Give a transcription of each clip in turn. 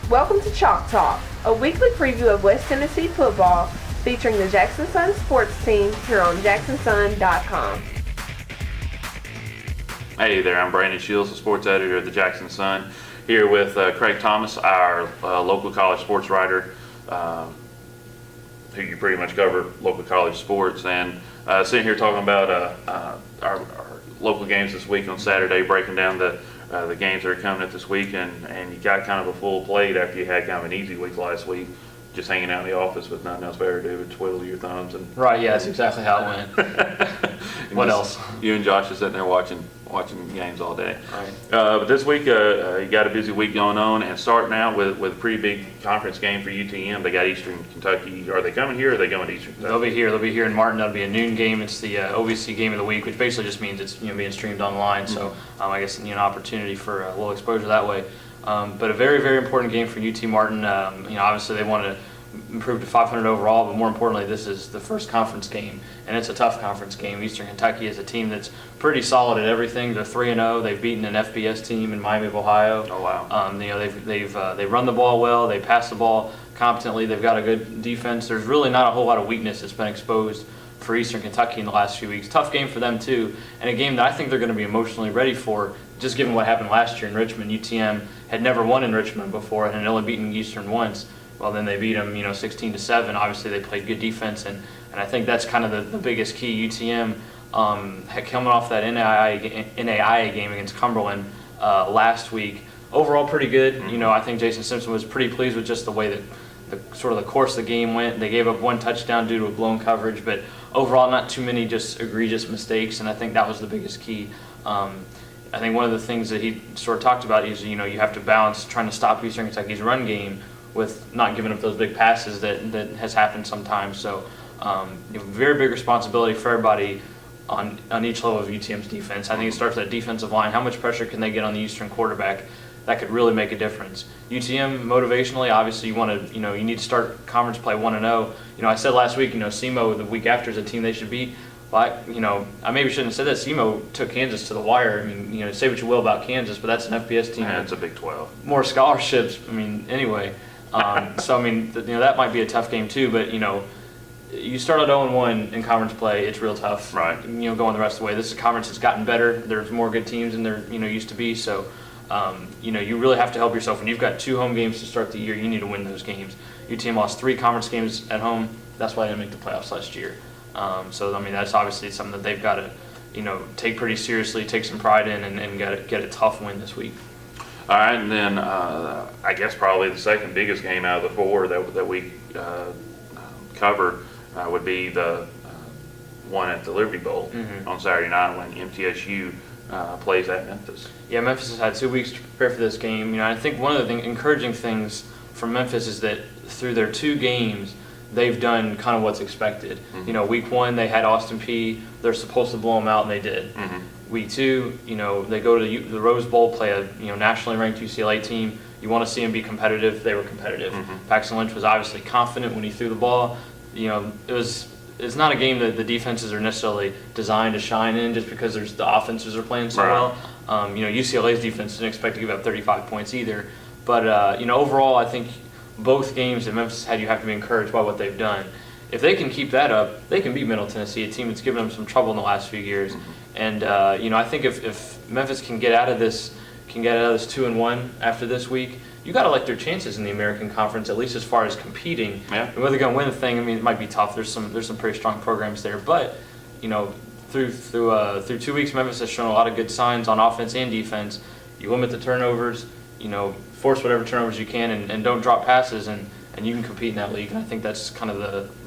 Welcome to Chalk Talk, a weekly preview of West Tennessee football featuring the JSUN sports team here on JacksonSun.com. Hey there, I'm Brandon Shields, the sports editor of the Jackson Sun, here with Craig Thomas, our local college sports writer, who you pretty much cover local college sports, and sitting here talking about our local games this week on Saturday, breaking down the games that are coming up this week, and you got kind of a full plate after you had kind of an easy week last week, just hanging out in the office with nothing else better to do but twiddle your thumbs. And right, yeah, that's exactly how it went. What else? You and Josh are sitting there watching games all day. Right. But this week, you got a busy week going on, and starting out with a pretty big conference game for UTM. They got Eastern Kentucky. Are they coming here, or are they going to Eastern Kentucky? They'll be here. They'll be here in Martin. That'll be a noon game. It's the OVC game of the week, which basically just means it's being streamed online. Mm-hmm. So I guess an opportunity for a little exposure that way. But a very, very important game for UT Martin. Obviously they want to improve to 500 overall, but more importantly, this is the first conference game, and it's a tough conference game. Eastern Kentucky is a team that's pretty solid at everything. They're 3-0. They've beaten an FBS team in Miami of Ohio. Oh wow! They've run the ball well. They pass the ball competently. They've got a good defense. There's really not a whole lot of weakness that's been exposed for Eastern Kentucky in the last few weeks. Tough game for them too, and a game that I think they're going to be emotionally ready for, just given what happened last year in Richmond. UTM had never won in Richmond before and had only beaten Eastern once. Well, then they beat them, 16-7. Obviously, they played good defense, and I think that's kind of the biggest key. UTM had coming off that NAIA game against Cumberland last week. Overall, pretty good. Mm-hmm. I think Jason Simpson was pretty pleased with just the way that the course of the game went. They gave up one touchdown due to a blown coverage, but overall, not too many just egregious mistakes, and I think that was the biggest key. I think one of the things that he sort of talked about is, you have to balance trying to stop Eastern Kentucky's run game with not giving up those big passes that has happened sometimes. So very big responsibility for everybody on each level of UTM's defense. I think it starts with that defensive line. How much pressure can they get on the Eastern quarterback? That could really make a difference. UTM, motivationally, obviously you need to start conference play 1-0. I said last week, SEMO the week after is a team they should beat. Well, I maybe shouldn't have said that. SEMO took Kansas to the wire. Say what you will about Kansas, but that's an FBS team. Yeah, it's a Big 12. More scholarships. Anyway. That might be a tough game too, but you start at 0-1 in conference play, it's real tough. Right. Going the rest of the way. This conference has gotten better. There's more good teams than there used to be. So, you really have to help yourself. When you've got 2 home games to start the year, you need to win those games. UTM lost 3 conference games at home. That's why they didn't make the playoffs last year. That's obviously something that they've got to take pretty seriously, take some pride in, and get a tough win this week. All right, and then I guess probably the second biggest game out of the 4 that we cover would be the one at the Liberty Bowl on Saturday night when MTSU plays at Memphis. Yeah, Memphis has had 2 weeks to prepare for this game. I think one of the encouraging things from Memphis is that through their 2 games, they've done kind of what's expected. Mm-hmm. Week 1 they had Austin Peay. They're supposed to blow them out, and they did. Mm-hmm. Week 2, they go to the Rose Bowl, play a nationally ranked UCLA team. You want to see them be competitive. They were competitive. Mm-hmm. Paxton Lynch was obviously confident when he threw the ball. It's not a game that the defenses are necessarily designed to shine in just because the offenses are playing so right. well. UCLA's defense didn't expect to give up 35 points either. But overall, I think both games that Memphis had, you have to be encouraged by what they've done. If they can keep that up, they can beat Middle Tennessee, a team that's given them some trouble in the last few years. Mm-hmm. And I think if Memphis can get out of this 2-1 after this week, you got to like their chances in the American Conference, at least as far as competing. Yeah. And whether they're going to win the thing, it might be tough. There's some pretty strong programs there, but through 2 weeks, Memphis has shown a lot of good signs on offense and defense. You limit the turnovers, force whatever turnovers you can, and don't drop passes, and you can compete in that league. And I think that's kind of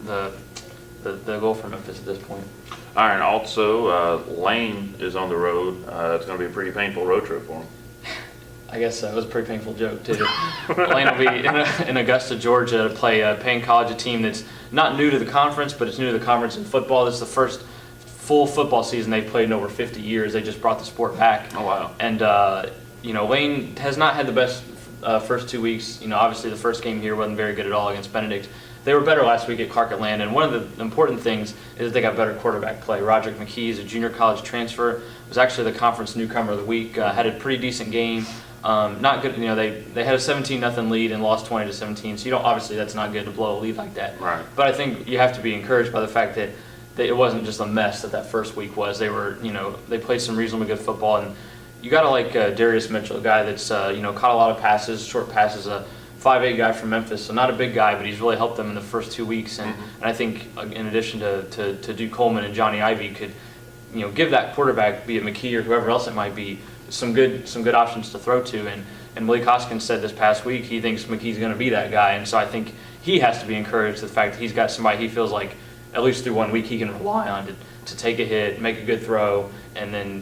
the goal for Memphis at this point. All right, and also Lane is on the road. It's going to be a pretty painful road trip for him. I guess that was a pretty painful joke, too. Lane will be in Augusta, Georgia, to play Payne College, a team that's not new to the conference, but it's new to the conference in football. This is the first full football season they've played in over 50 years. They just brought the sport back. Oh, wow. And, Lane has not had the best first 2 weeks. Obviously the first game here wasn't very good at all against Benedict. They were better last week at Clark Atlanta, and one of the important things is that they got better quarterback play. Roderick McKee is a junior college transfer, was actually the conference newcomer of the week, had a pretty decent game. Not good. They had a 17-0 lead and lost 20-17. So obviously that's not good to blow a lead like that. Right. But I think you have to be encouraged by the fact that it wasn't just a mess that first week was. They were, they played some reasonably good football, and you got to like Darius Mitchell, a guy that's caught a lot of passes, short passes, a 5'8" guy from Memphis, so not a big guy, but he's really helped them in the first 2 weeks. And I think in addition to Duke Coleman and Johnny Ivey could, give that quarterback, be it McKee or whoever else it might be, some good options to throw to. And Malik Hoskins said this past week he thinks McKee's going to be that guy, and so I think he has to be encouraged the fact that he's got somebody he feels like at least through 1 week he can rely on to take a hit, make a good throw, and then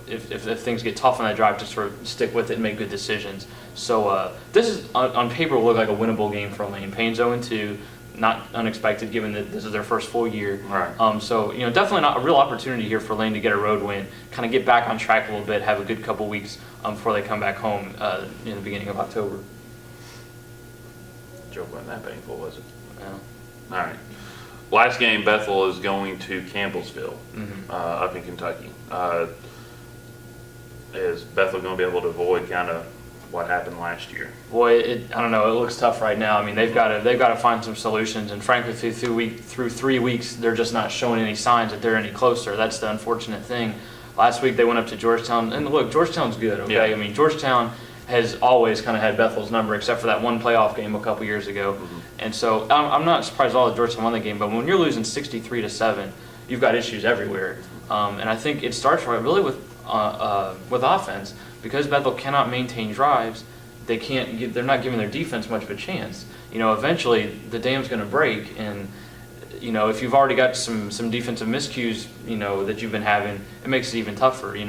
if things get tough on that drive, to sort of stick with it and make good decisions. So this is on paper will look like a winnable game for Lane. Payne's 0-2, not unexpected given that this is their first full year. Right. So definitely not a real opportunity here for Lane to get a road win, kind of get back on track a little bit, have a good couple weeks before they come back home in the beginning of October. Joke wasn't that painful, was it? Yeah. All right. Last game, Bethel is going to Campbellsville, up in Kentucky. Is Bethel going to be able to avoid kind of what happened last year? Boy, I don't know. It looks tough right now. I mean, they've got to find some solutions, and frankly, through 3 weeks, they're just not showing any signs that they're any closer. That's the unfortunate thing. Last week they went up to Georgetown, and look, Georgetown's good. Okay, Yeah. I mean, Georgetown has always kind of had Bethel's number, except for that one playoff game a couple years ago. And so I'm not surprised at all that Georgetown won the game, but when you're losing 63-7, you've got issues everywhere. And I think it starts really with offense, because Bethel cannot maintain drives. They're not giving their defense much of a chance. Eventually the dam's going to break, and if you've already got some defensive miscues, that you've been having, it makes it even tougher. We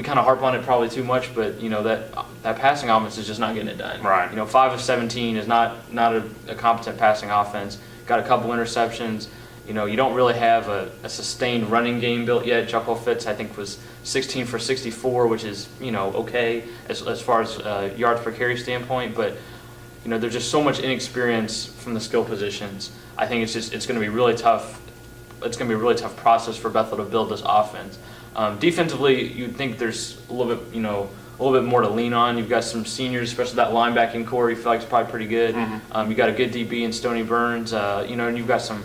kind of harp on it probably too much, but that passing offense is just not getting it done. Right. 5 of 17 is not a competent passing offense. Got a couple interceptions. You don't really have a sustained running game built yet. Chuckle Fitz, I think, was 16 for 64, which is okay as far as yards per carry standpoint, but there's just so much inexperience from the skill positions. I think it's going to be really tough. It's going to be a really tough process for Bethel to build this offense. Defensively, you'd think there's a little bit more to lean on. You've got some seniors, especially that linebacking core. You feel like it's probably pretty good. You got a good DB in Stoney Burns. And you've got some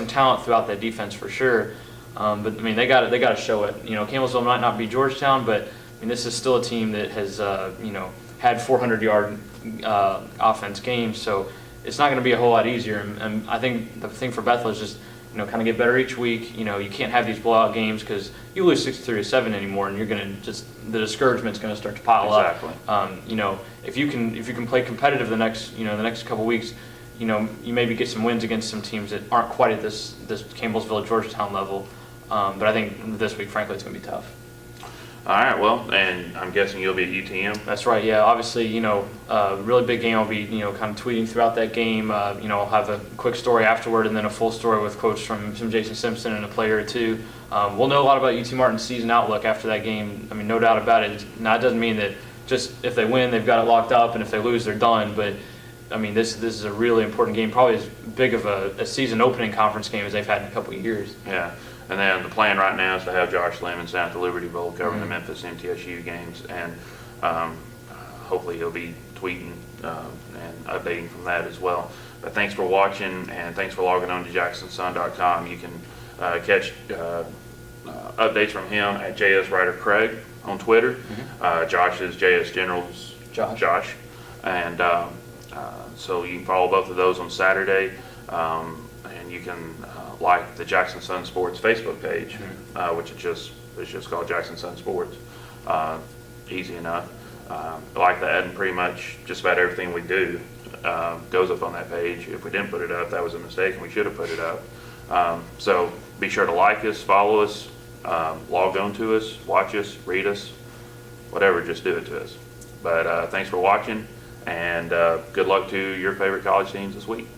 talent throughout that defense for sure. But I mean, they got to show it. Campbellsville might not be Georgetown, but I mean, this is still a team that has had 400-yard offense games. So it's not going to be a whole lot easier. And I think the thing for Bethel is just kind of get better each week. You can't have these blowout games because you lose 63-7 anymore, and you're going to the discouragement's going to start to pile up. If you can play competitive the next couple weeks, you maybe get some wins against some teams that aren't quite at this Campbellsville Georgetown level. But I think this week, frankly, it's going to be tough. All right, well, and I'm guessing you'll be at UTM. That's right, yeah. Obviously, really big game. I'll be, kind of tweeting throughout that game. I'll have a quick story afterward and then a full story with quotes from Jason Simpson and a player or two. We'll know a lot about UT Martin's season outlook after that game. I mean, no doubt about it. Now, it doesn't mean that just if they win, they've got it locked up, and if they lose, they're done. But, I mean, this is a really important game, probably as big of a season opening conference game as they've had in a couple of years. Yeah. And then the plan right now is to have Josh Lemons down at the Liberty Bowl covering the Memphis MTSU games, and hopefully he'll be tweeting and updating from that as well. But thanks for watching, and thanks for logging on to JacksonSun.com. You can catch updates from him at JS Ryder Craig on Twitter. Josh is JS Generals Josh. And so you can follow both of those on Saturday, and you can like the Jackson Sun Sports Facebook page, which is just called Jackson Sun Sports. Easy enough. Like that, and pretty much just about everything we do goes up on that page. If we didn't put it up, that was a mistake, and we should have put it up. So be sure to like us, follow us, log on to us, watch us, read us, whatever, just do it to us. But thanks for watching, and good luck to your favorite college teams this week.